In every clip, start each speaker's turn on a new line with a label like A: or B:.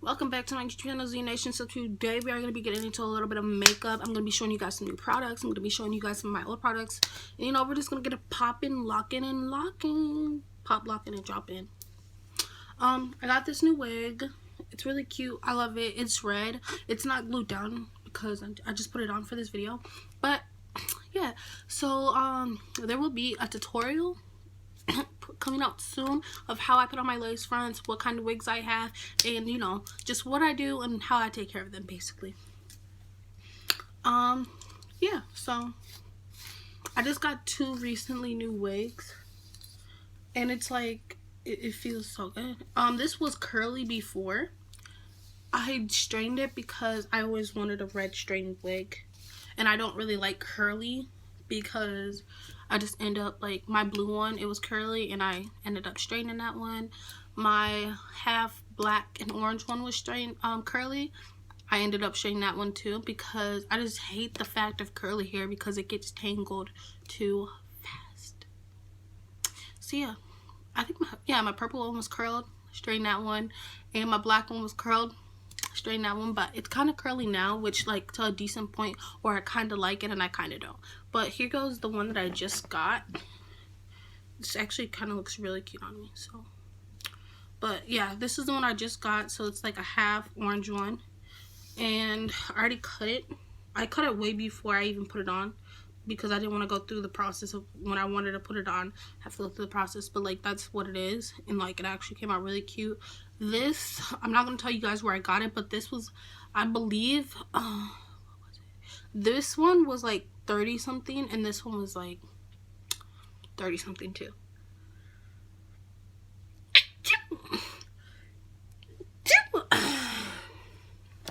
A: Welcome back to my channel, Z Nation. So today we are going to be getting into a little bit of makeup. I'm going to be showing you guys some new products. I'm going to be showing you guys some of my old products. And you know, we're just going to get a popping, locking, and locking. Pop, locking, and drop in. I got this new wig. It's really cute. I love it. It's red. It's not glued down because I just put it on for this video. But yeah, so there will be a tutorial coming out soon of how I put on my lace fronts, what kind of wigs I have, and you know, just what I do and how I take care of them, basically. Yeah, so I just got two recently new wigs, and it's like it feels so good. This was curly before. I strained it because I always wanted a red strained wig, and I don't really like curly because I just end up like my blue one, it was curly and I ended up straightening that one. My half black and orange one was straightened curly. I ended up straightening that one too because I just hate the fact of curly hair because it gets tangled too fast. So yeah, I think my purple one was curled, straightened that one, and my black one was curled, straighten that one, but it's kind of curly now, which like to a decent point where I kind of like it and I kind of don't. But here goes the one that I just got. This actually kind of looks really cute on me, so. But yeah, this is the one I just got, so it's like a half orange one, and I already cut it. I cut it way before I even put it on because I didn't want to go through the process of when I wanted to put it on, have to go through the process. But like, that's what it is, and like it actually came out really cute. This, I'm not gonna tell you guys where I got it, but this was, I believe, what was it? This one was like 30 something, and this one was like 30 something too.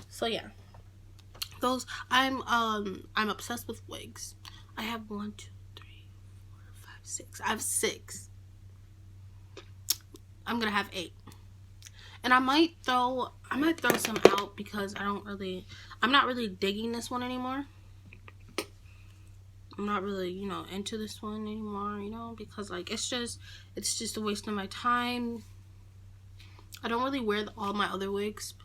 A: So yeah, those, I'm obsessed with wigs. I have 1, 2, 3, 4, 5, 6. I have 6. I'm gonna have 8. And I might throw some out because I'm not really digging this one anymore. I'm not really, you know, into this one anymore, you know, because like it's just a waste of my time. I don't really wear all my other wigs.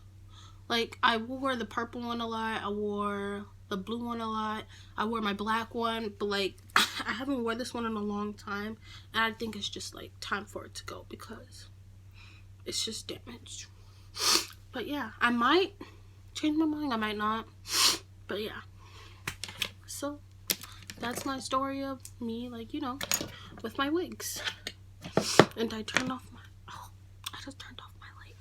A: Like, I will wear the purple one a lot. I wore the blue one a lot. I wore my black one, but like I haven't worn this one in a long time, and I think it's just like time for it to go because it's just damaged. But yeah, I might change my mind, I might not, but yeah. So that's my story of me, like, you know, with my wigs. And I turned off my, oh, I just turned off my light.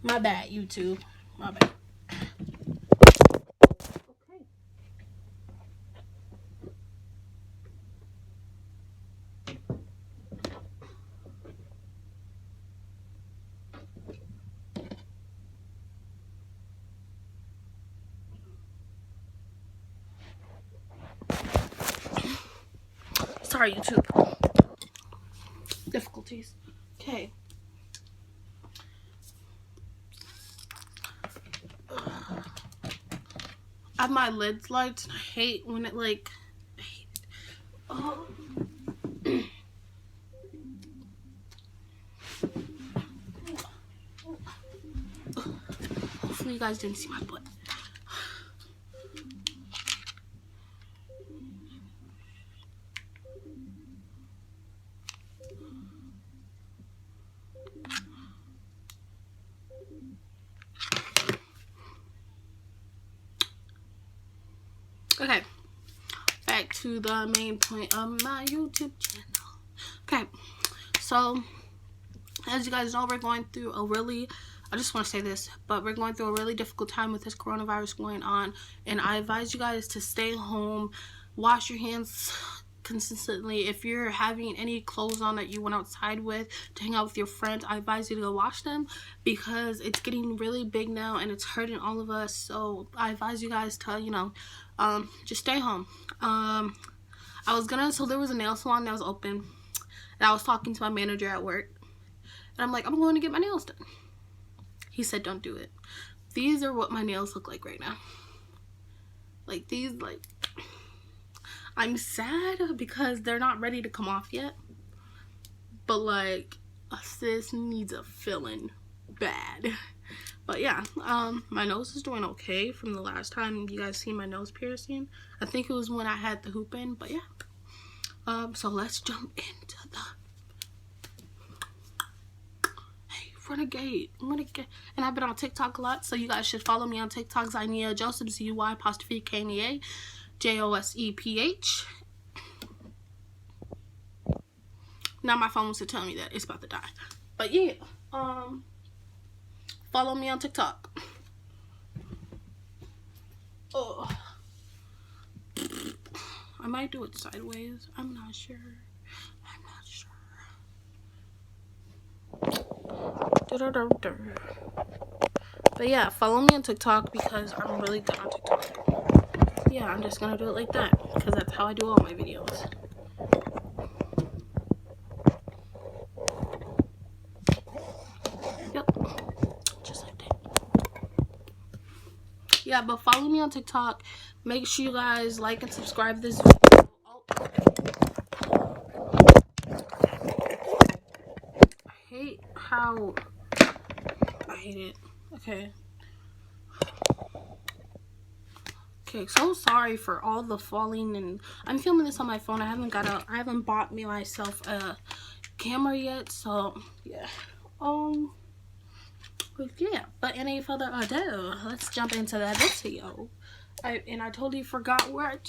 A: My bad, YouTube. My bad. Sorry, YouTube. Difficulties. Okay. I have my lids lights, and I hate when it like, I hate it. Oh. Hopefully you guys didn't see my butt. Okay, back to the main point of my YouTube channel. Okay, so as you guys know, we're going through a really, I just want to say this, but we're going through a really difficult time with this coronavirus going on, and I advise you guys to stay home, wash your hands consistently. If you're having any clothes on that you went outside with to hang out with your friends, I advise you to go wash them because it's getting really big now and it's hurting all of us. So I advise you guys to, you know, just stay home. So there was a nail salon that was open, and I was talking to my manager at work, and I'm like, I'm going to get my nails done. He said, don't do it. These are what my nails look like right now. Like, these, like, I'm sad because they're not ready to come off yet. But like, sis needs a filling bad. But yeah, my nose is doing okay from the last time you guys seen my nose piercing. I think it was when I had the hoop in, but yeah. So let's jump into the Renegade. And I've been on TikTok a lot, so you guys should follow me on TikTok. Zania Joseph, ZUY_KNEA JOSEPH. Now my phone wants to tell me that it's about to die. But yeah, follow me on TikTok. Oh, I might do it sideways. I'm not sure. But yeah, follow me on TikTok because I'm really good on TikTok. Yeah, I'm just gonna do it like that because that's how I do all my videos. Yep, just like that. Yeah, but follow me on TikTok. Make sure you guys like and subscribe this video. I hate it. Okay, so sorry for all the falling, and I'm filming this on my phone. I haven't bought me myself a camera yet, so yeah. But any further ado, let's jump into that video. I totally forgot where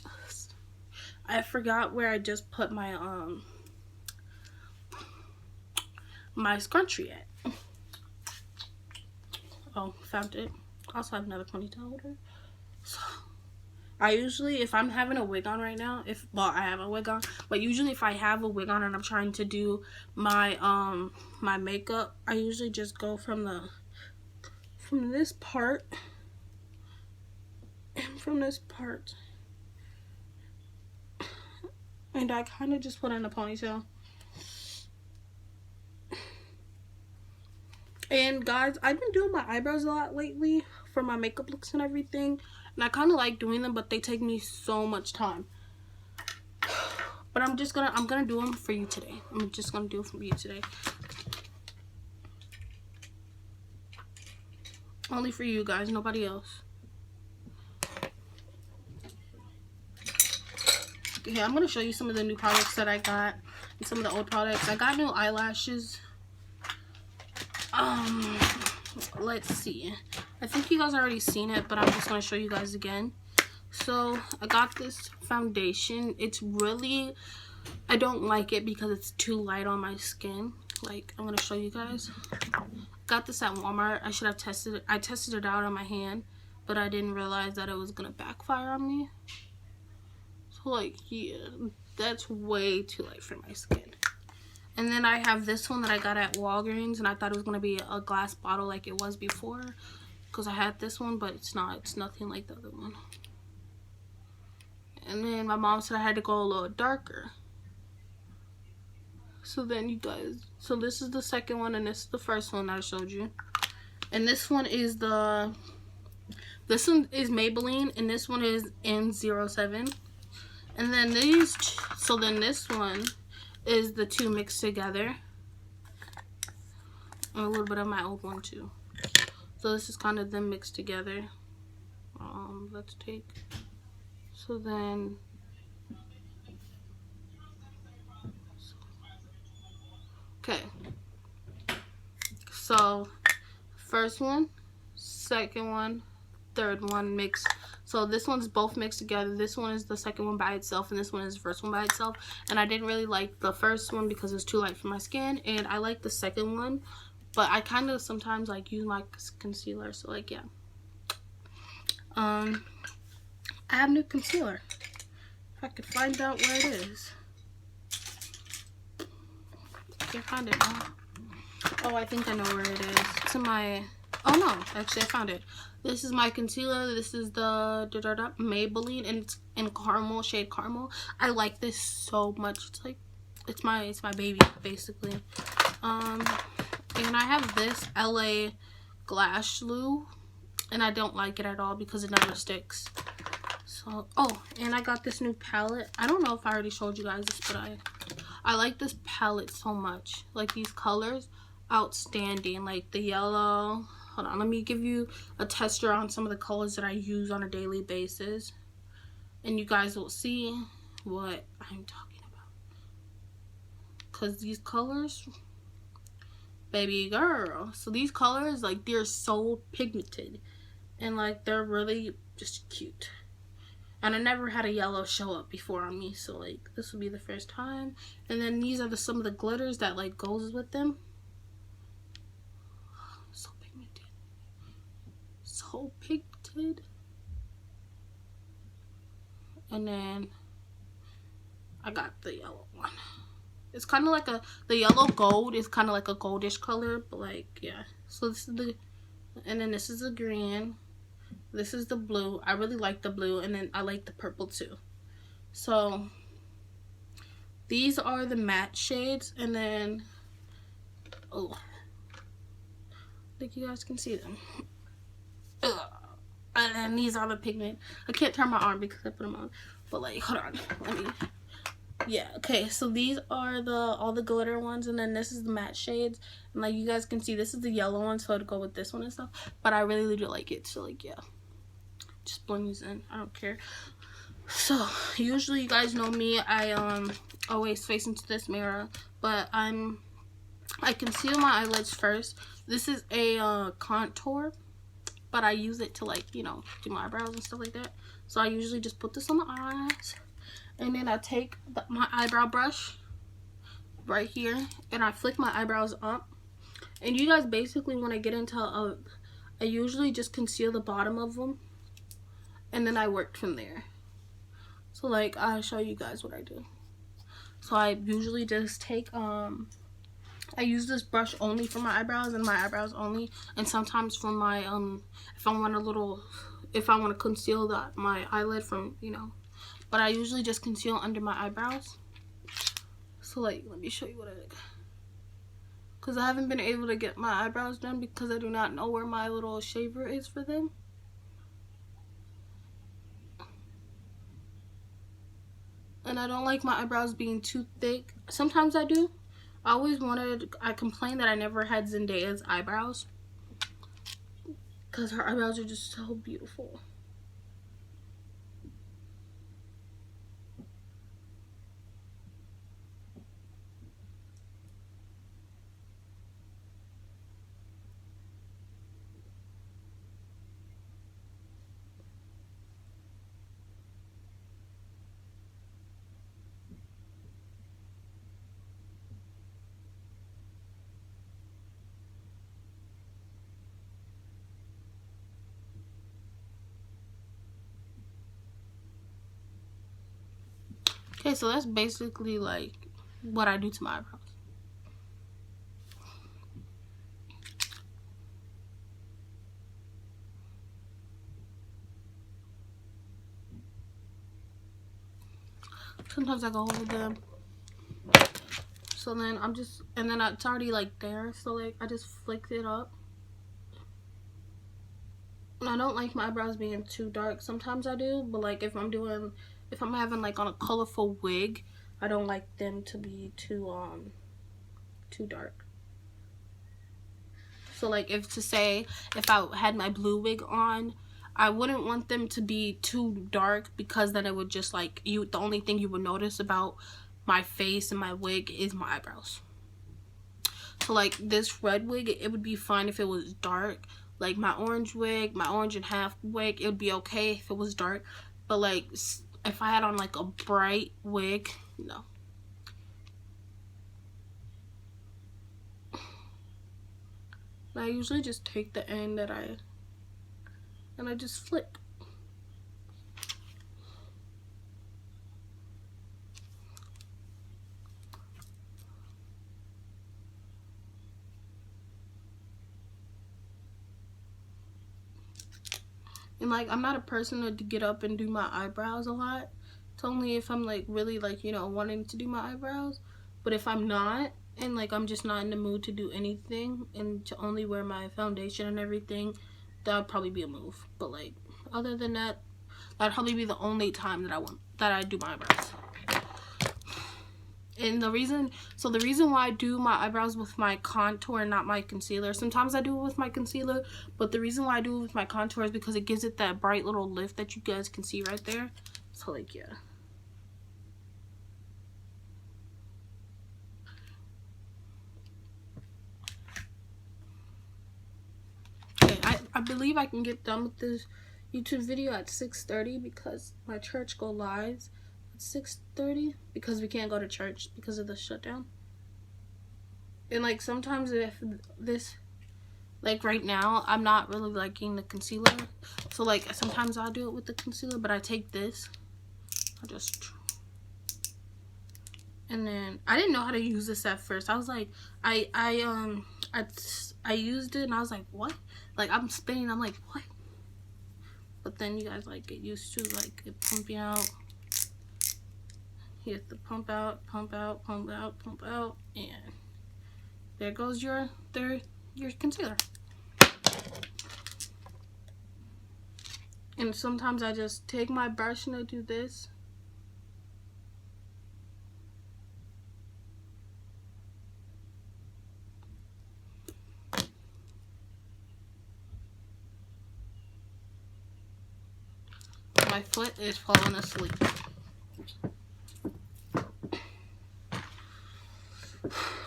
A: I just put my my scrunchie at. Oh, found it. I also have another ponytail holder. So I usually, if I'm having a wig on right now, I have a wig on, but usually if I have a wig on and I'm trying to do my my makeup, I usually just go from this part and from this part, and I kind of just put in a ponytail. And guys, I've been doing my eyebrows a lot lately for my makeup looks and everything, and I kind of like doing them, but they take me so much time. But I'm gonna do them for you today. I'm just gonna do it for you today. Only for you guys, nobody else. Okay, I'm gonna show you some of the new products that I got and some of the old products. I got new eyelashes. Let's see. I think you guys already seen it, but I'm just gonna show you guys again. So I got this foundation. It's really, I don't like it because it's too light on my skin. Like, I'm gonna show you guys. Got this at Walmart. I should have tested it. I tested it out on my hand, but I didn't realize that it was gonna backfire on me. So like, yeah, that's way too light for my skin. And then I have this one that I got at Walgreens, and I thought it was going to be a glass bottle like it was before, because I had this one, but it's not. It's nothing like the other one. And then my mom said I had to go a little darker. So then you guys, so this is the second one, and this is the first one that I showed you. And this one is Maybelline, and this one is N07. And then this one is the two mixed together, and a little bit of my old one too. So this is kind of them mixed together. Let's take, so then, okay, so first one, second one, third one mixed. So this one's both mixed together. This one is the second one by itself, and this one is the first one by itself. And I didn't really like the first one because it's too light for my skin, and I like the second one, but I kind of sometimes like use my concealer. So like, yeah, I have new concealer. If I could find out where it is. I can't find it now. Oh, I think I know where it is. It's in my, oh no, actually I found it. This is my concealer. This is the Maybelline, and it's in caramel, shade caramel. I like this so much. It's like, it's my baby basically. And I have this LA Glass Glue, and I don't like it at all because it never sticks. So, oh, and I got this new palette. I don't know if I already showed you guys this, but I like this palette so much. Like, these colors, outstanding. Like the yellow. Hold on, let me give you a tester on some of the colors that I use on a daily basis, and you guys will see what I'm talking about. Because these colors, baby girl. So these colors, like, they're so pigmented, and like they're really just cute. And I never had a yellow show up before on me, so like this will be the first time. And then these are some of the glitters that like goes with them. So pigmented. So pigmented. And then I got the yellow one. It's kind of like the yellow gold is kind of like a goldish color, but like, yeah. So this is and then this is the green. This is the blue. I really like the blue, and then I like the purple too. So these are the matte shades, and then, oh, I think you guys can see them. Ugh. And then these are the pigment. I can't turn my arm because I put them on, but like, hold on, let me. Yeah, okay, so these are all the glitter ones, and then this is the matte shades, and like you guys can see, this is the yellow one, so it'll go with this one and stuff. But I really do like it, so like, yeah, just blend these in. I don't care. So usually you guys know me, I always face into this mirror, but I conceal my eyelids first. This is a contour, but I use it to, like, you know, do my eyebrows and stuff like that. So I usually just put this on my eyes. And then I take my eyebrow brush right here, and I flick my eyebrows up. And you guys basically, when I get into I usually just conceal the bottom of them, and then I work from there. So like, I'll show you guys what I do. So I usually just take I use this brush only for my eyebrows, and my eyebrows only, and sometimes for my if I want to conceal my eyelid from, you know. But I usually just conceal under my eyebrows. So like, let me show you what I did. Because I haven't been able to get my eyebrows done because I do not know where my little shaver is for them. And I don't like my eyebrows being too thick. Sometimes I do. I complain that I never had Zendaya's eyebrows, because her eyebrows are just so beautiful. Okay, so that's basically like what I do to my eyebrows. Sometimes I go over them. So then it's already like there. So like, I just flick it up. And I don't like my eyebrows being too dark. Sometimes I do, but like if I'm having like on a colorful wig, I don't like them to be too dark. So like, if I had my blue wig on, I wouldn't want them to be too dark, because then it would just like, the only thing you would notice about my face and my wig is my eyebrows. So like this red wig, it would be fine if it was dark. Like my orange wig, my orange and half wig, it would be okay if it was dark. But like, if I had on like a bright wig, no. And I usually just take the end and I just flip. And like, I'm not a person to get up and do my eyebrows a lot. It's only if I'm like really like, you know, wanting to do my eyebrows. But if I'm not, and like I'm just not in the mood to do anything and to only wear my foundation and everything, that would probably be a move. But like, other than that, That'd probably be the only time that I do my eyebrows. And the reason why I do my eyebrows with my contour and not my concealer, sometimes I do it with my concealer, but the reason why I do it with my contour is because it gives it that bright little lift that you guys can see right there. So like, yeah. Okay, I believe I can get done with this YouTube video at 6:30 because my church go live at 6:30 because we can't go to church because of the shutdown. And like sometimes if this, like right now, I'm not really liking the concealer. So like sometimes I'll do it with the concealer, but I take this. I'll just, and then I didn't know how to use this at first. I was like, I used it and I was like, what? Like I'm spinning, I'm like, what? But then you guys like get used to like it pumping out. You have to pump out, pump out, pump out, pump out, and there goes your concealer. And sometimes I just take my brush and I do this. My foot is falling asleep.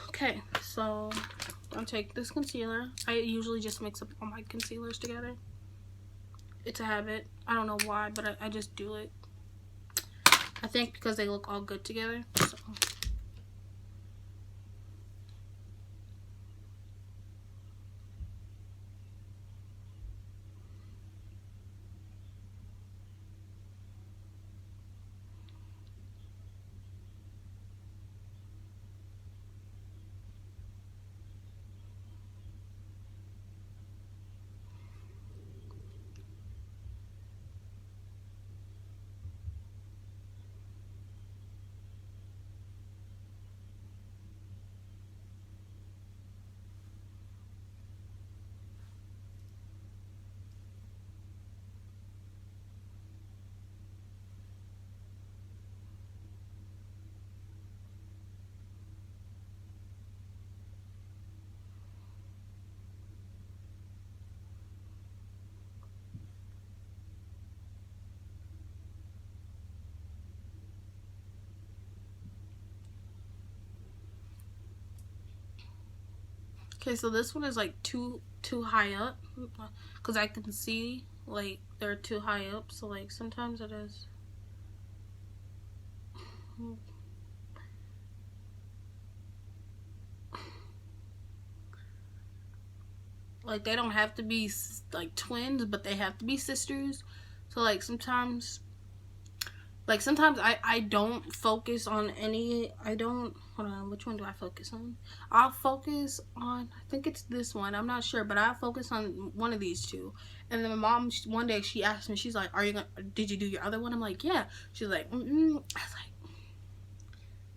A: Okay, so I'll take this concealer. I usually just mix up all my concealers together. It's a habit. I don't know why, but I just do it. I think because they look all good together. So. Okay, so this one is like too high up because I can see like they're too high up. So like sometimes it is. Like they don't have to be like twins, but they have to be sisters. So like sometimes I don't focus on any. I don't, hold on, which one do I focus on? I'll focus on, I think it's this one, I'm not sure, but I'll focus on one of these two. And then my mom, one day she asked me, she's like, did you do your other one? I'm like, yeah. She's like, I was like,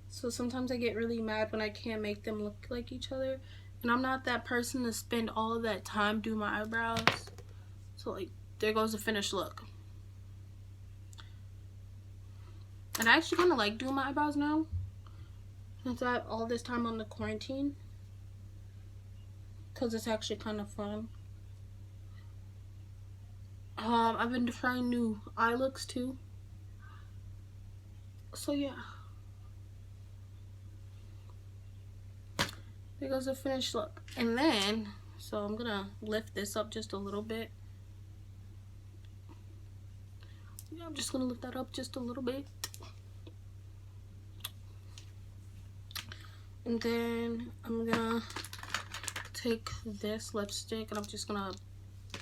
A: so sometimes I get really mad when I can't make them look like each other. And I'm not that person to spend all of that time doing my eyebrows. So like, there goes the finished look. And I actually kind of like doing my eyebrows now, since I have all this time on the quarantine, because it's actually kind of fun. I've been trying new eye looks too. So yeah. There goes the finished look. And then, so I'm gonna lift this up just a little bit. Yeah, I'm just gonna lift that up just a little bit. And then I'm gonna take this lipstick and I'm just gonna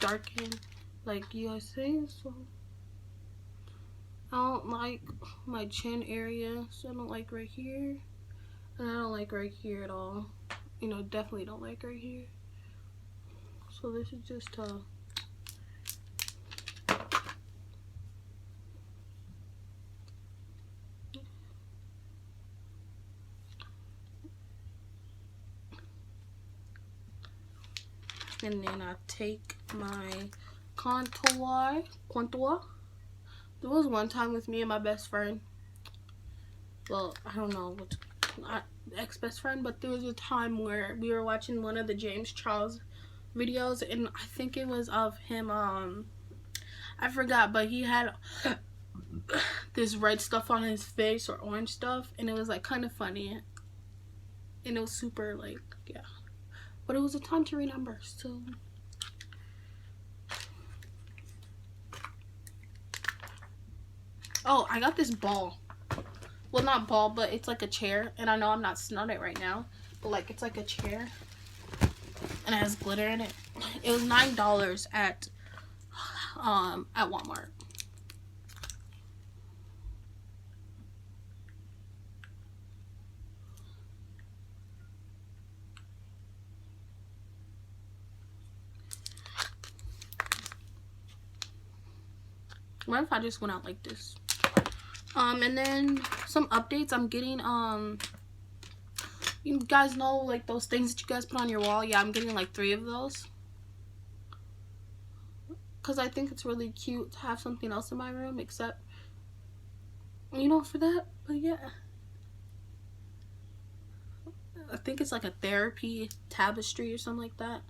A: darken like you guys say. So I don't like my chin area, so I don't like right here, and I don't like right here at all. You know, definitely don't like right here. So this is just and then I take my contour There was one time with me and my best friend. Well, I don't know what ex-best friend, but there was a time where we were watching one of the James Charles videos, and I think it was of him. I forgot, but he had this red stuff on his face or orange stuff, and it was like kind of funny, and it was super like, yeah, but it was a time to remember. So oh, I got this ball. Well, not ball, but it's like a chair, and I know I'm not smelling it right now, but like it's like a chair, and it has glitter in it. It was $9 at Walmart. What if I just went out like this? And then some updates I'm getting. You guys know like those things that you guys put on your wall? Yeah, I'm getting like 3 of those. Because I think it's really cute to have something else in my room except, you know, for that. But yeah. I think it's like a therapy tapestry or something like that.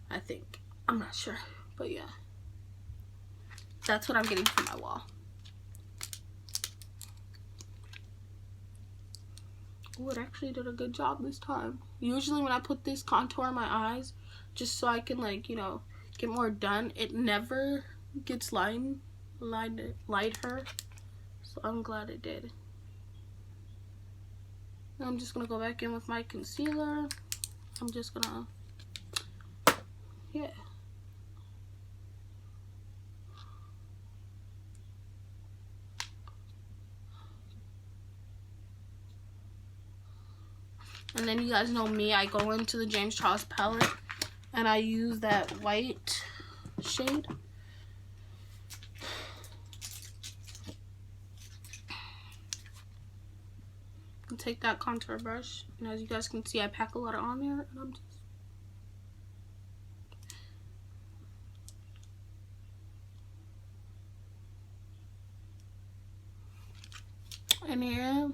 A: I think. I'm not sure. But yeah. That's what I'm getting for my wall. Oh, it actually did a good job this time. Usually when I put this contour on my eyes, just so I can, like, you know, get more done, it never gets lighter. So I'm glad it did. Now I'm just going to go back in with my concealer. I'm just going to, yeah. And then you guys know me, I go into the James Charles palette and I use that white shade. And take that contour brush, and as you guys can see, I pack a lot on there, and I'm just and here.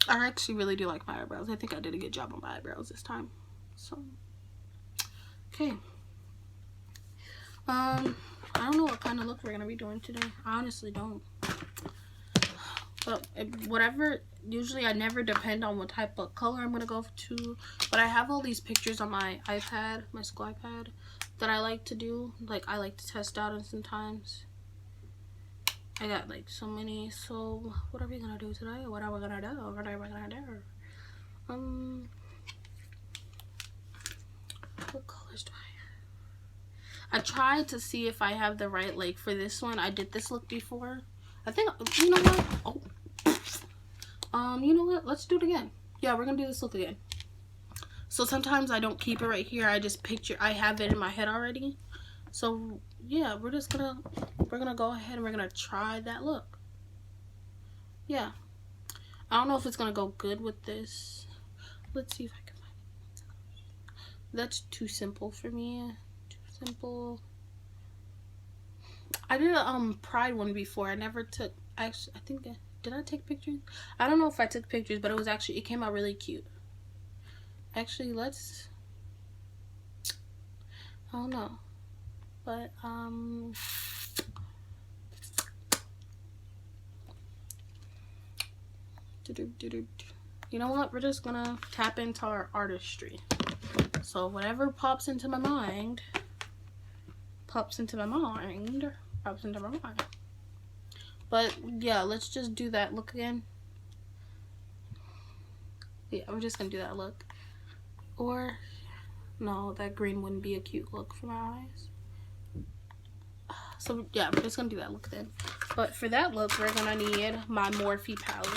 A: I actually really do like my eyebrows. I think I did a good job on my eyebrows this time. So, okay. I don't know what kind of look we're gonna be doing today. I honestly don't. But whatever. Usually, I never depend on what type of color I'm gonna go to. But I have all these pictures on my iPad, my school iPad, that I like to do. Like I like to test out, and sometimes I got like so many. So what are we gonna do today? What are we gonna do? What are we gonna do? What colors do I have? I tried to see if I have the right, like, for this one. I did this look before. I think, you know what? Oh. You know what? Let's do it again. Yeah, we're gonna do this look again. So sometimes I don't keep it right here. I just picture, I have it in my head already. So yeah, we're gonna go ahead and we're gonna try that look. Yeah. I don't know if it's gonna go good with this. Let's see if I can find it. That's too simple for me. Too simple. I did a Pride one before. I never took, actually, I think, did I take pictures? I don't know if I took pictures, but it was actually, it came out really cute. Actually, let's, I don't know. But, you know what? We're just gonna tap into our artistry. So whatever pops into my mind, pops into my mind. But yeah, let's just do that look again. Yeah, we're just gonna do that look. Or, no, that green wouldn't be a cute look for my eyes. So yeah, we're just gonna do that look then. But for that look, we're gonna need my Morphe palette.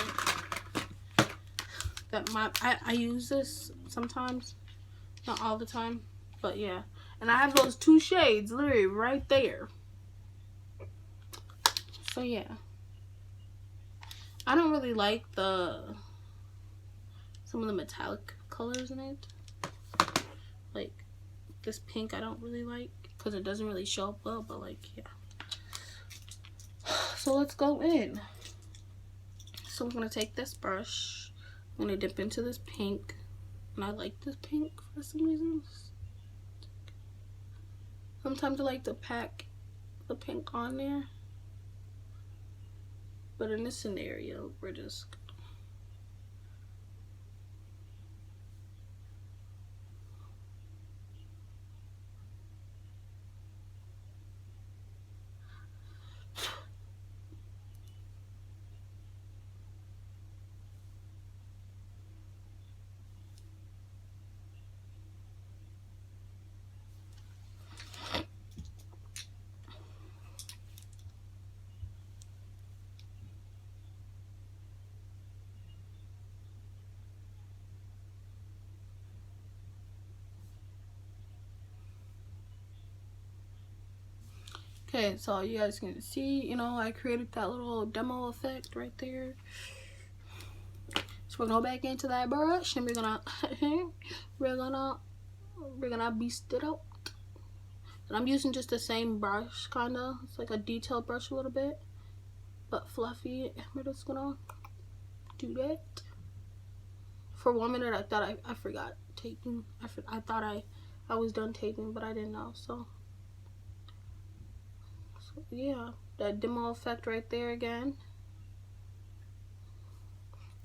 A: I use this sometimes, not all the time, but yeah. And I have those 2 shades literally right there. So yeah. I don't really like some of the metallic colors in it. Like, this pink I don't really like because it doesn't really show up well, but like, yeah. So let's go in. So I'm gonna take this brush, I'm gonna dip into this pink, and I like this pink for some reason. Sometimes I like to pack the pink on there, but in this scenario, we're just okay. So you guys can see, you know, I created that little demo effect right there. So we're gonna go back into that brush and we're gonna beast it out. And I'm using just the same brush, kinda. It's like a detailed brush a little bit, but fluffy. We're just gonna do that. For 1 minute, I thought I forgot taking. I thought I was done taking, but I didn't know. So yeah, that demo effect right there again.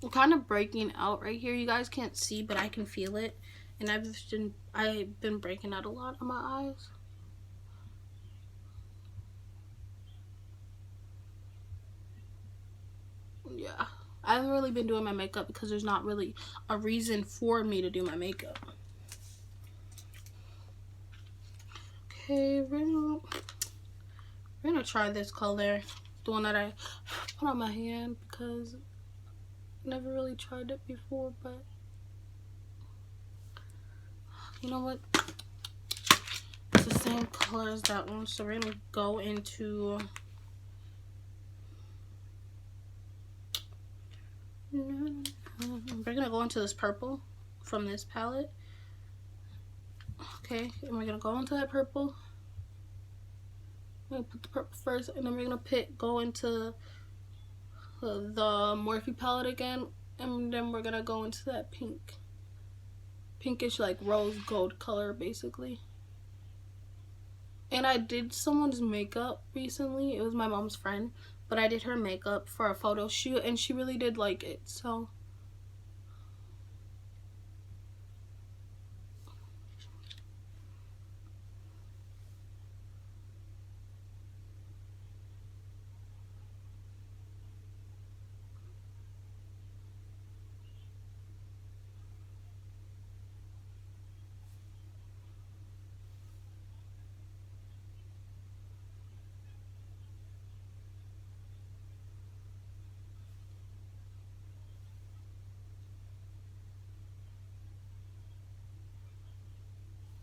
A: I'm kind of breaking out right here. You guys can't see, but I can feel it, and I've been breaking out a lot on my eyes. Yeah, I haven't really been doing my makeup because there's not really a reason for me to do my makeup. Okay, we're gonna try this color, the one that I put on my hand, because I never really tried it before, but you know what? It's the same color as that one, so we're gonna go into this purple from this palette. Okay, and we're gonna go into that purple. I'm gonna put the purple first, and then we're gonna go into the Morphe palette again, and then we're gonna go into that pinkish, like rose gold color, basically. And I did someone's makeup recently. It was my mom's friend, but I did her makeup for a photo shoot, and she really did like it. So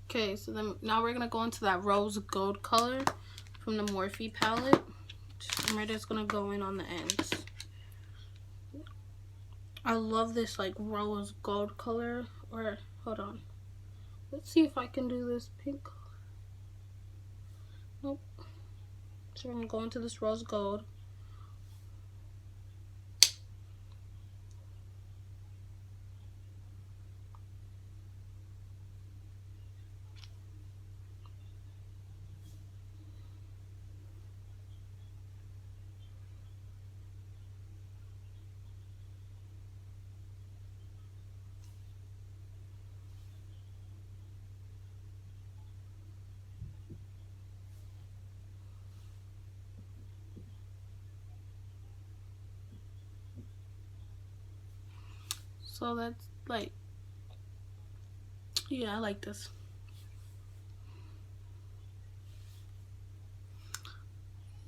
A: okay, so then now we're gonna go into that rose gold color from the Morphe palette, and we're just gonna go in on the ends. I love this like rose gold color. Or hold on, let's see if I can do this pink color. Nope. So we're gonna go into this rose gold. So that's like, yeah, I like this.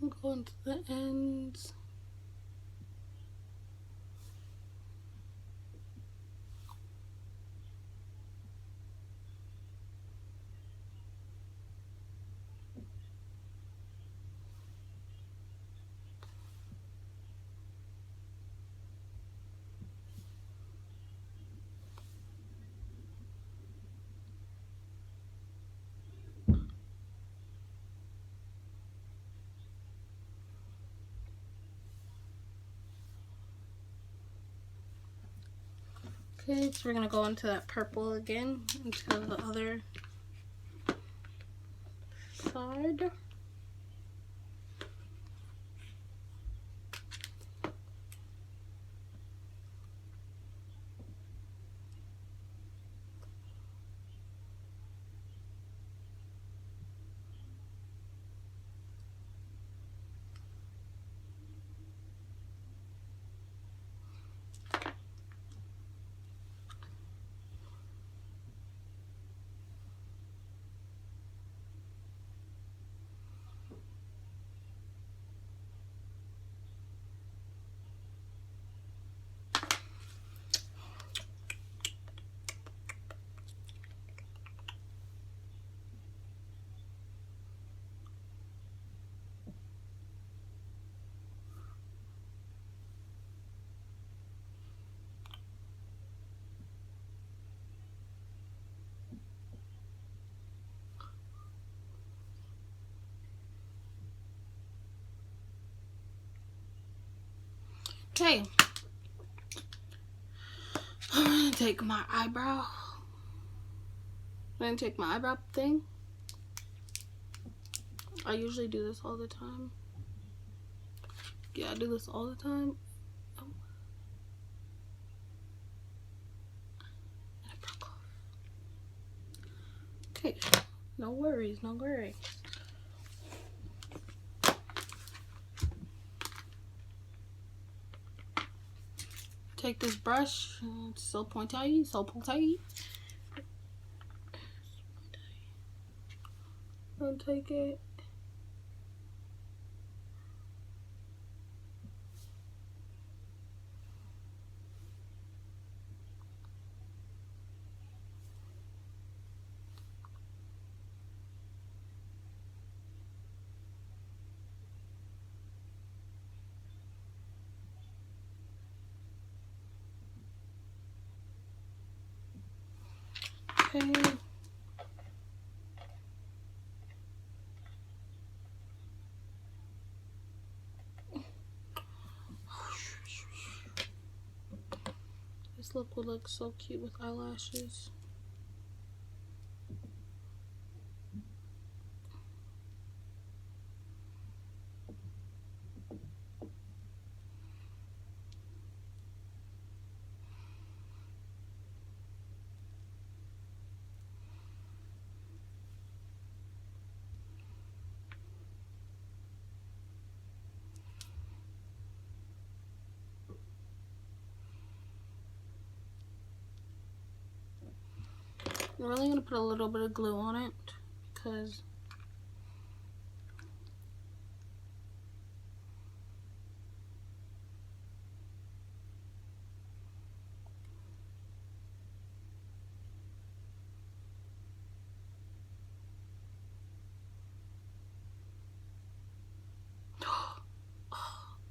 A: I'm going to the ends. Okay, so we're gonna go into that purple again, into the other side. Okay, I'm gonna take my eyebrow. I'm gonna take my eyebrow thing. I usually do this all the time. Yeah, I do this all the time. Oh. And it broke off. Okay, no worries, no worries. Take this brush, it's so pointy, so pointy. And take it. Okay. This look would look so cute with eyelashes. I'm really gonna put a little bit of glue on it because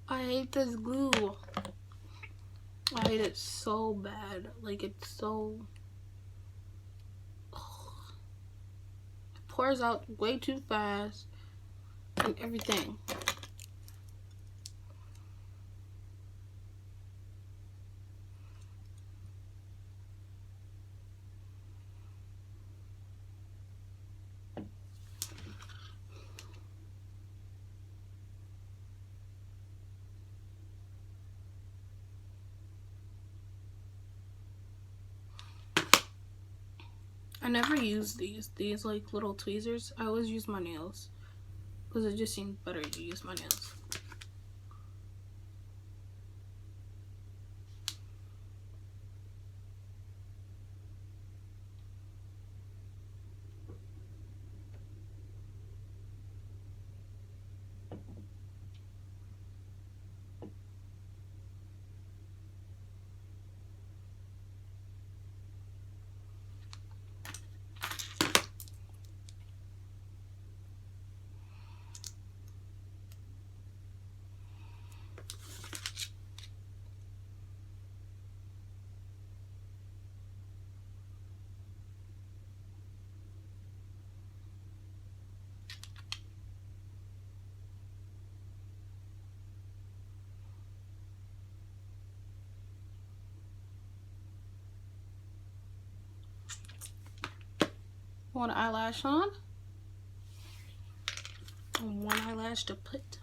A: I hate this glue. I hate it so bad. Like, it's so... It pours out way too fast and everything. I never use these like little tweezers. I always use my nails because it just seems better to use my nails. one eyelash on. And one eyelash to put.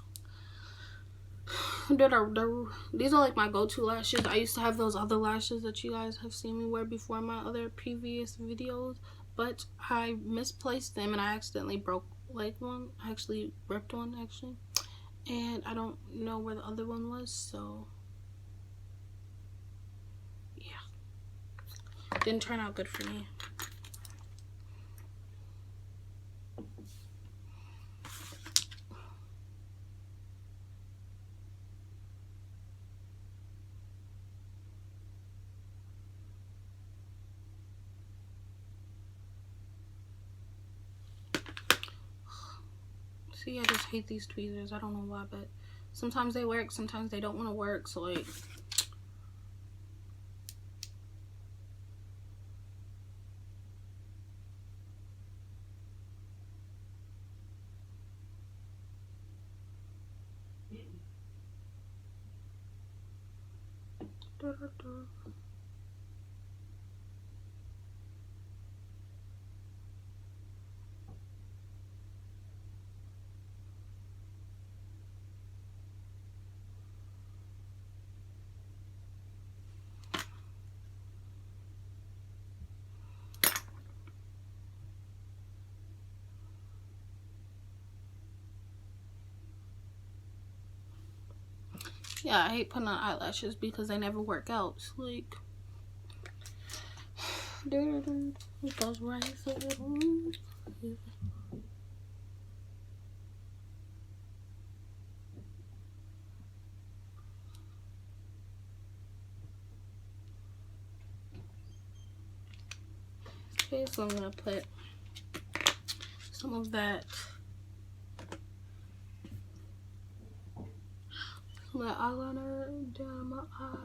A: These are like my go-to lashes. I used to have those other lashes that you guys have seen me wear before in my other previous videos, but I misplaced them and I accidentally broke like one. I actually ripped one actually, and I don't know where the other one was, so yeah, didn't turn out good for me. See, I just hate these tweezers. I don't know why, but sometimes they work, sometimes they don't want to work, so like yeah, I hate putting on eyelashes because they never work out. It's like it goes right through. Okay, so I'm gonna put some of that eyeliner down my eye.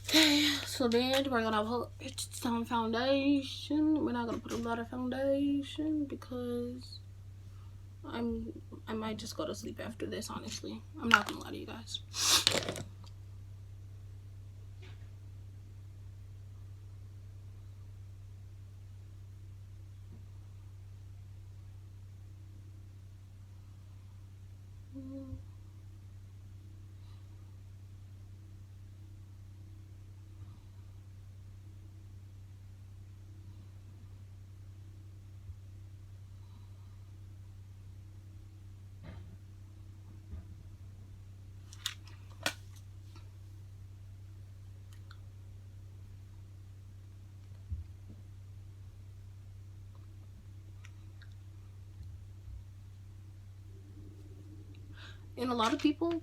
A: Okay, so then we're gonna put some foundation. We're not gonna put a lot of foundation because I might just go to sleep after this, honestly. I'm not gonna lie to you guys. And a lot of people,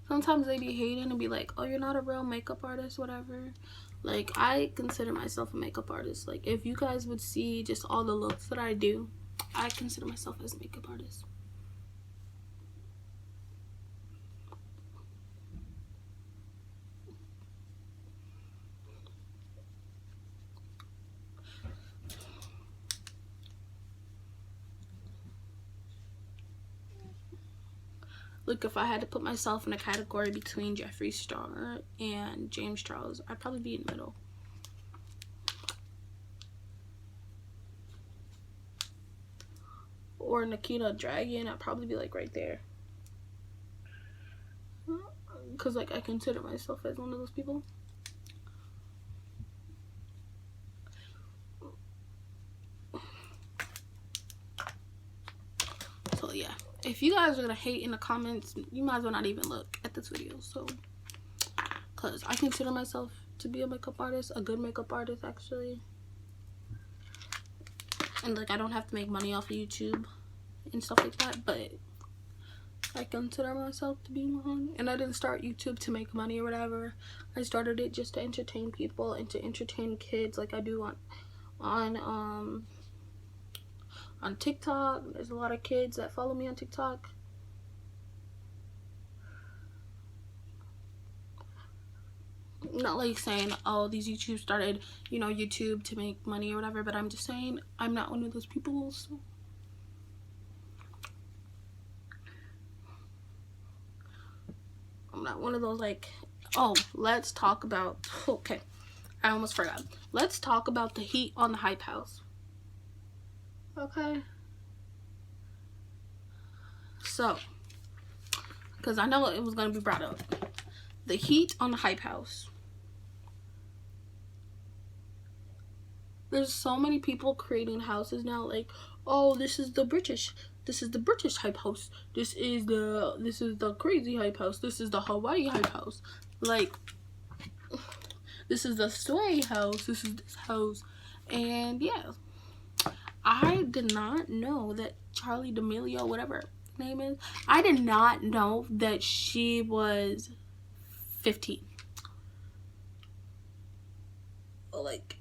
A: sometimes they be hating and be like, oh, you're not a real makeup artist, whatever. Like, I consider myself a makeup artist. Like, if you guys would see just all the looks that I do, I consider myself as a makeup artist. Look, if I had to put myself in a category between Jeffree Star and James Charles, I'd probably be in the middle. Or Nikita Dragon, I'd probably be like right there. Because like I consider myself as one of those people. So yeah, if you guys are gonna hate in the comments, you might as well not even look at this video. So, because I consider myself to be a makeup artist, a good makeup artist actually, and like I don't have to make money off of YouTube. and stuff like that, but I consider myself to be one. And I didn't start YouTube to make money or whatever. I started it just to entertain people and to entertain kids, like I do on TikTok. There's a lot of kids that follow me on TikTok. Not like saying, oh, these YouTubers started, you know, YouTube to make money or whatever, but I'm just saying I'm not one of those people. So I'm not one of those, like, oh, let's talk about, okay, I almost forgot. Let's talk about the heat on the Hype House. Okay. So, because I know it was going to be brought up. The heat on the Hype House. There's so many people creating houses now, like, oh, this is the British Hype House. This is the crazy Hype House. This is the Hawaii Hype House. Like, this is the Sway House. This is this house. And yeah, I did not know that Charlie D'Amelio, whatever her name is, I did not know that she was 15. Like,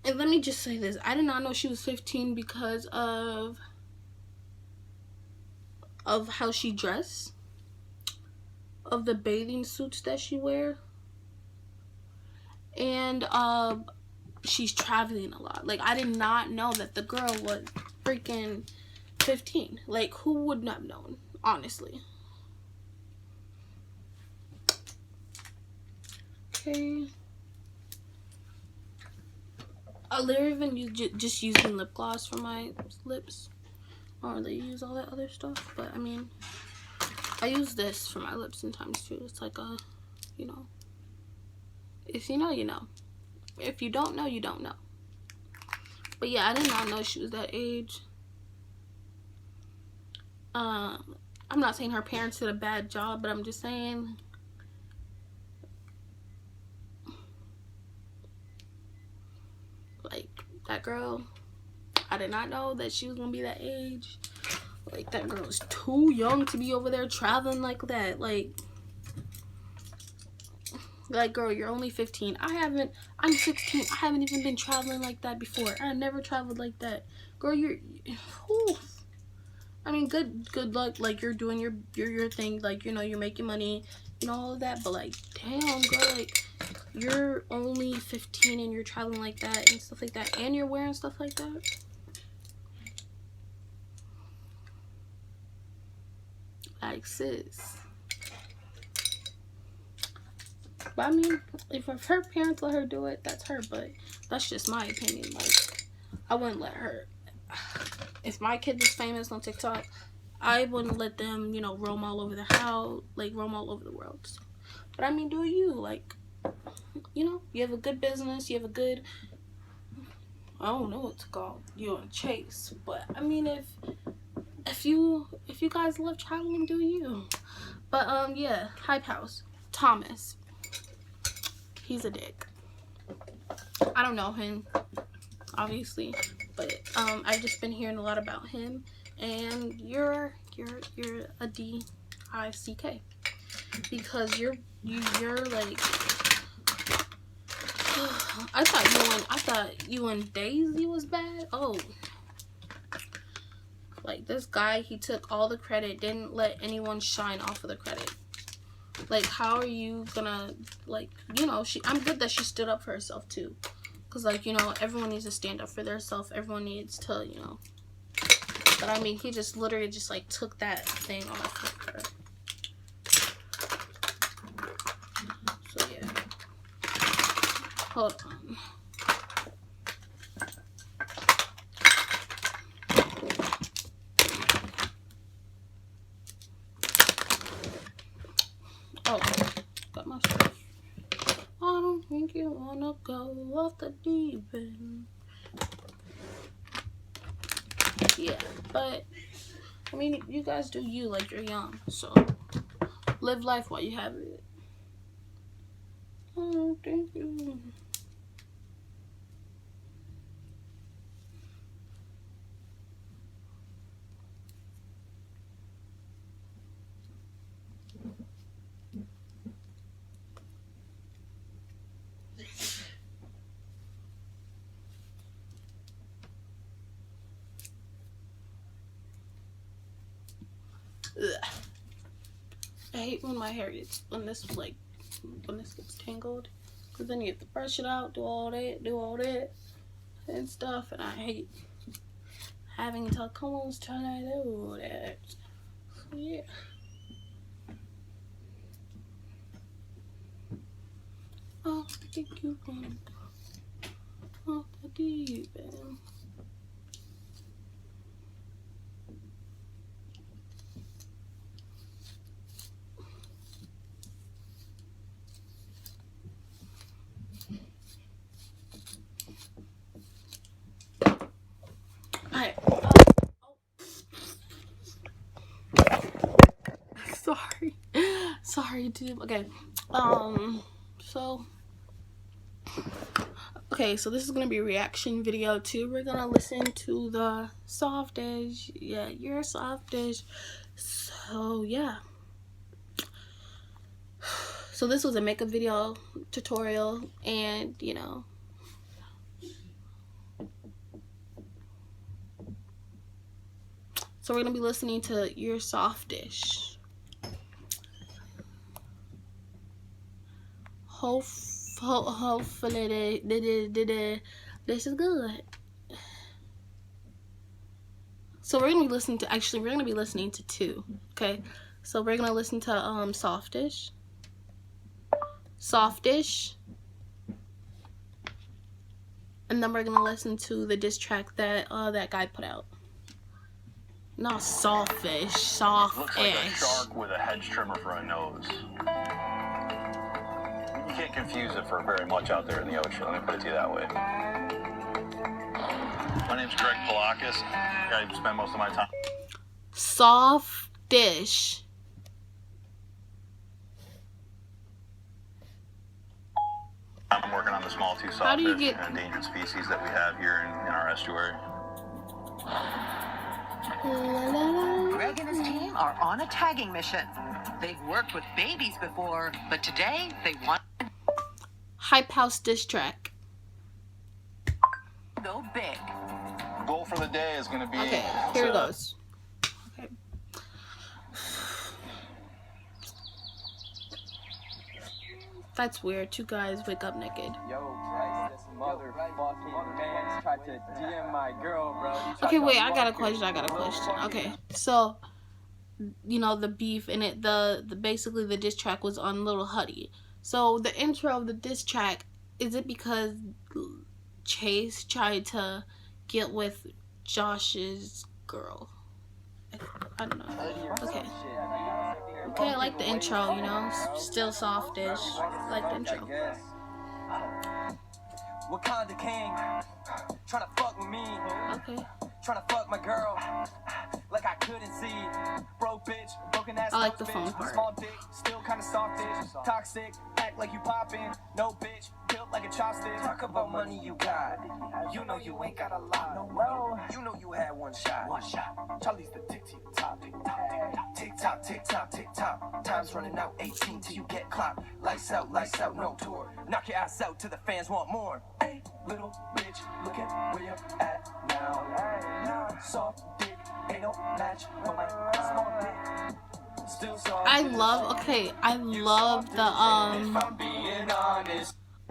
A: and let me just say this, I did not know she was 15 because of how she dressed, of the bathing suits that she wear, and she's traveling a lot. Like, I did not know that the girl was freaking 15. Like, who would not have known, honestly? Okay. I literally even just using lip gloss for my lips. I don't really use all that other stuff, but I mean, I use this for my lips sometimes too. It's like a, you know, if you know, you know. If you don't know, you don't know. But yeah, I did not know she was that age. I'm not saying her parents did a bad job, but I'm just saying, like, that girl, I did not know that she was gonna be that age. Like, that girl is too young to be over there traveling like that. Like, girl, you're only 15. I'm 16. I haven't even been traveling like that before. I never traveled like that. Girl, whew. I mean, good luck. Like, you're doing your thing. Like, you know, you're making money and all of that. But, like, damn, girl, like, you're only 15 and you're traveling like that and stuff like that. And you're wearing stuff like that. Like, sis. But I mean, if her parents let her do it, that's her. But that's just my opinion. Like, I wouldn't let her. If my kid was famous on TikTok, I wouldn't let them, you know, roam all over the house, like, roam all over the world. So, but I mean, do you, like, you know, you have a good business, you have a good, I don't know what to call you on Chase, but I mean, if you guys love traveling, do you? But yeah, Hype House, Thomas, he's a dick. I don't know him, obviously, but I've just been hearing a lot about him, and you're a D-I-C-K, because you're like, I thought you and Daisy was bad. Oh, like, this guy, he took all the credit, didn't let anyone shine off of the credit. Like, how are you gonna, like, you know, I'm good that she stood up for herself too, because, like, you know, everyone needs to stand up for themselves. Everyone needs to, you know. But I mean, he just literally just, like, took that thing off of her. So yeah, hold on. Oh, got my stuff. I don't think you wanna go off the deep end. Yeah, but I mean, you guys do you, like, you're young, so live life while you have it. Oh, thank you. I hate when my hair gets, when this gets tangled. Because then you have to brush it out, do all that, and stuff. And I hate having to almost try to do that. So, yeah. Oh, thank you. Oh, the deep end. Alright. Sorry, dude. Okay. So this is gonna be a reaction video too. We're gonna listen to the sawfish. Yeah, you're a sawfish. So yeah. So this was a makeup video tutorial, and you know. So we're gonna be listening to Your Softish. Hopefully this is good. So we're gonna be listening to, actually we're gonna be listening to two. Okay, so we're gonna listen to Softish, and then we're gonna listen to the diss track that that guy put out. Not sawfish, sawfish.
B: Looks like a shark with a hedge trimmer for a nose. You can't confuse it for very much out there in the ocean. Let me put it to you that way. My name's Greg Palakis. I spend most of my time.
A: Softish.
B: I'm working on the small two sawfish and endangered species that we have here in our estuary.
C: Greg and his team are on a tagging mission. They've worked with babies before, but today they want
A: HYPERHOUSE diss track.
C: Go big.
B: Goal for the day is going to be.
A: Okay, here it goes. Okay. That's weird. Two guys wake up naked.
D: Yo, Bryce, this motherfucking man tried to DM my girl, bro.
A: Okay, wait, I got a question. Okay, so you know the beef in it, the basically the diss track was on Little Huddy. So the intro of the diss track, is it because Chase tried to get with Josh's girl? I don't know. Okay. Okay, I like the intro, you know. Still softish. I like the intro.
D: Wakanda King, trying to fuck with me.
A: Okay.
D: Trying to fuck my girl, like I couldn't see. Broke bitch, broken ass.
A: I like the phone part.
D: Small dick, still kind of softish. Toxic, act like you poppin'. No bitch, built like a chopstick. Talk about money you got. You know you ain't got a lot. No, you know you had one shot. Charlie's the tick tock, tick tock, tick tock, tick tock. Time's running out, 18 till you get clocked. Lights out, no tour. Knock your ass out till the fans want more. Hey, little bitch, look at where you're at now. Soft dick, ain't no match for my small dick. Still soft.
A: I love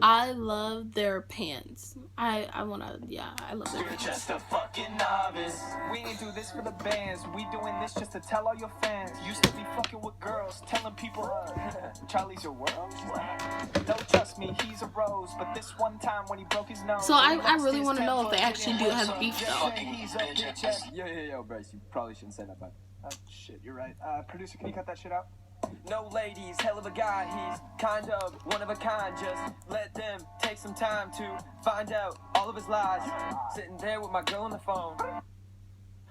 A: I love their pants. I love their pants.
D: Just a fucking novice. We ain't do this for the bands. We doing this just to tell all your fans. Used to be fucking with girls, telling people Charlie's your world. No, trust me, he's a rose. But this one time when he broke his nose.
A: So I really want to know if they actually do have beef though.
D: Yo, Bryce, you probably shouldn't say that, but shit, you're right. Producer, can you cut that shit out? No ladies, hell of a guy, he's kind of one of a kind. Just let them take some time to find out all of his lies. Sitting there with my girl on the phone.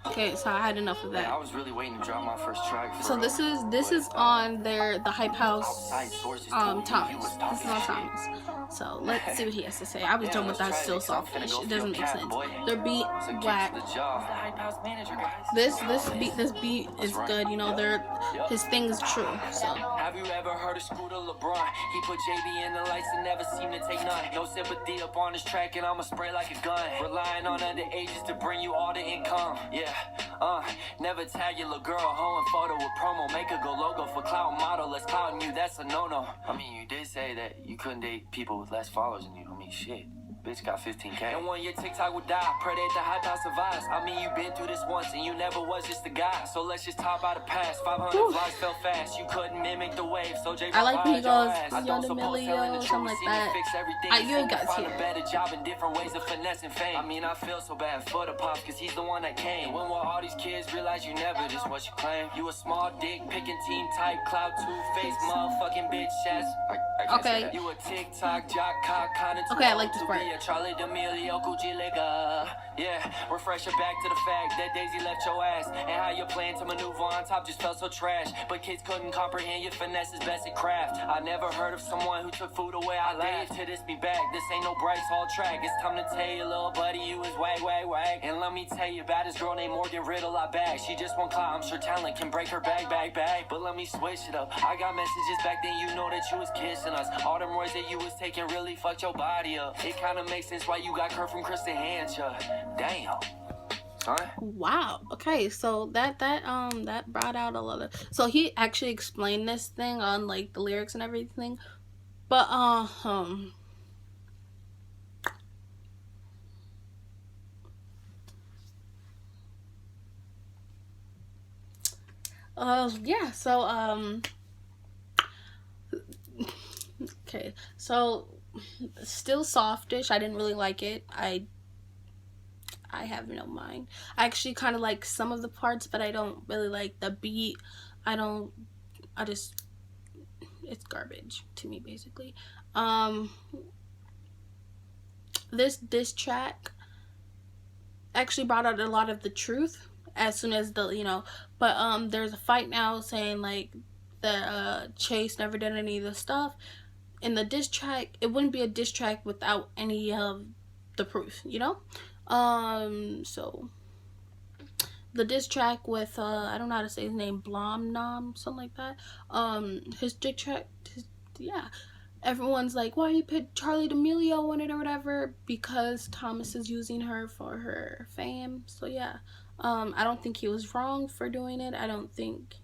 A: Okay, so I had enough of that.
E: I was really waiting to drop my first track.
A: So this is on the HYPERHOUSE Thomas. This is on Thomas. So let's see what he has to say. I was done with that still softish. It doesn't make sense. Their beat whack. This beat is good. You know, his thing is true. So
E: Have you ever heard of Scooter LeBron? He put JB in the lights and never seemed to take none. No sympathy up on his track and I'ma spray like a gun. Relying on underages to bring you all the income. Yeah, never tag your little girl, hoe and photo with promo. Make a go logo for clout model. Let's clout you, that's a no-no. I mean, you did say that you couldn't date people with less followers than you. I mean, shit. Bitch got 15K. And when your TikTok would die, pray that the hype house survives. I mean, you been through this once and you never was just a guy. So let's just talk about the past. 500 vlogs fell fast. You couldn't mimic the wave. So J.
A: I like when he goes,
E: I don't suppose telling the truth, see me fix everything.
A: You got
E: find a better job in different ways of finesse and fame. I mean, I feel so bad for the pops, cause he's the one that came. When will all these kids realize you never just what you claim? You a small dick, picking team type, cloud two-face, motherfucking bitch ass.
A: Okay.
E: You a TikTok jock, cock, kinda too
A: Okay, I like this
E: old
A: part.
E: to be a Charlie D'Amelio, Gucci Liga. Yeah, refresh your back to the fact that Daisy left your ass. And how your plan to maneuver on top just felt so trash. But kids couldn't comprehend your finesse is best at craft. I never heard of someone who took food away. I laughed to this be back. This ain't no Bryce Hall track. It's time to tell you, little buddy, you is wag, wag, wag. And let me tell you, baddest girl named Morgan Riddle, I bag. She just won't clout. I'm sure talent can break her bag. But let me switch it up. I got messages back then, you know that you was kissing us. All them roids that you was taking really fucked your body up. It kinda makes sense why you got curved from Kristen Hancha. Damn. Huh?
A: Wow. Okay, so that brought out a lot of. So he actually explained this thing on like the lyrics and everything, but yeah. So okay. So still softish. I didn't really like it. I have no mind. I actually kind of like some of the parts, but I don't really like the beat. It's garbage to me, basically. This diss track actually brought out a lot of the truth as soon as but there's a fight now saying like that Chase never did any of the stuff. In the diss track, it wouldn't be a diss track without any of the proof, so the diss track with I don't know how to say his name, Blom Nom, something like that. His diss track, yeah, everyone's like, why you put Charlie D'Amelio in it or whatever, because Thomas is using her for her fame. So yeah, I don't think he was wrong for doing it. I don't think,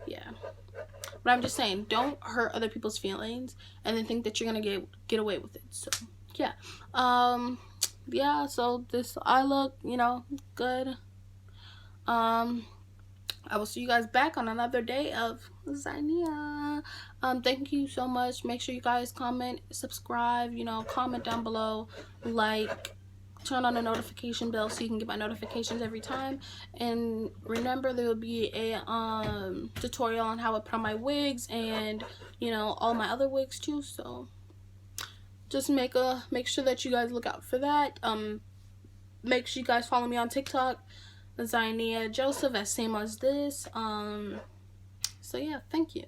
A: yeah. But I'm just saying, don't hurt other people's feelings and then think that you're gonna get away with it. So yeah, yeah. So I look, good. I will see you guys back on another day of Lasagna. Thank you so much. Make sure you guys comment, subscribe, comment down below, like, turn on the notification bell so you can get my notifications every time. And remember, there will be a tutorial on how I put on my wigs and all my other wigs too. So just make sure that you guys look out for that. Make sure you guys follow me on TikTok, Lasagna Joseph, as same as this. So yeah, thank you.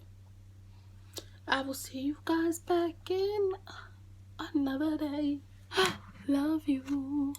A: I will see you guys back in another day. Love you.